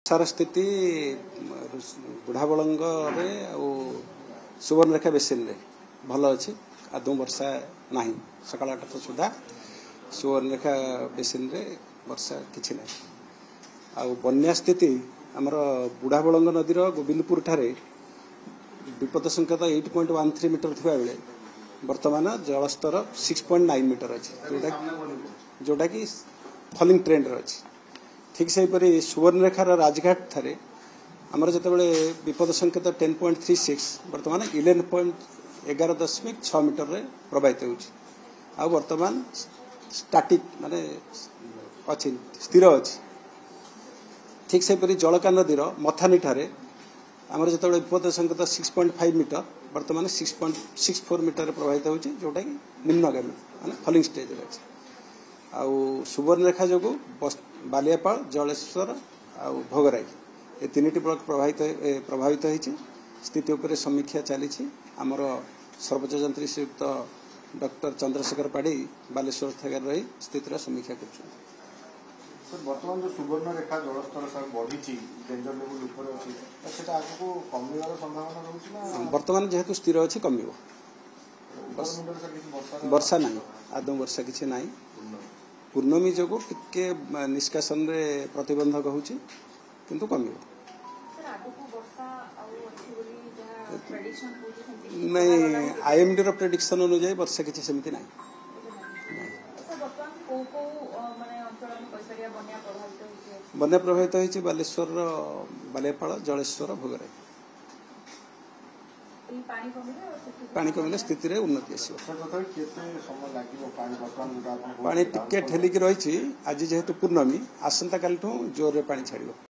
सार स्थिति बुढ़ाबलंग सुवर्णरेखा बेसिन रे भल अच्छी आदौ वर्षा ना सकाल 8 सुधा सुवर्णरेखा बेसिन रे वर्षा किछि ना बन्या स्थिति आमर बुढ़ाबलंग नदीर गोविंदपुर ठारे विपद संकेत 8.13 मीटर थिबा बेले वर्तमान जलस्तर 6.9 मीटर अच्छी जोटा कि फॉलिंग ट्रेंड अच्छी ठीक से सुवर्णरेखार राजघाट ठारे आमर जो विपद संकेत 10.36 वर्तमान 11.6 मीटर रे प्रवाहित हो वर्तमान स्टैटिक माने अच्छी स्थिर अच्छी ठीक से जलका नदीर मथानी ठारे आमर जो विपद संकेत 6.5 मीटर वर्तमान 6.64 मीटर प्रवाहित होची जोटा कि निम्नगामी माने फॉलिंग स्टेज अच्छे आउ सुवर्णरेखा जो बालियापाल जलेश्वर आ भोगराई ये तीन ब्लॉक प्रभावित होती स्थिति उपर समीक्षा चली आमर सर्वोच्च यंत्री श्रीयुक्त डॉक्टर चंद्रशेखर पाढ़ी बालेश्वर थे रही स्थितिर समीक्षा कर वर्तमान जो सुवर्णरेखा जलस्तर बढ़ी डेंजर लेवल ऊपर अच्छी सेटा आगको कमिवार संभावना रहउछि ना वर्तमान जेहेतु स्थिर अच्छी कमिवो वर्षा ना आदौ वर्षा किसी ना पूर्णमी जो टिके निष्कासन रे प्रतिबंधक होची किंतु कमिवो नहीं आईएमडी रो प्रेडिक्शन अनुसार वर्षा किसी सेमती ना बन्या प्रभावित होती बालेश्वर बालियापाल जलेश्वर भोगराई पानी कमिले स्थिति रे उन्नति आसो पानी टिके ठेलिक रही आज जेहेतु पूर्णमी आसंता काली जोर रे पानी छाड़िबो।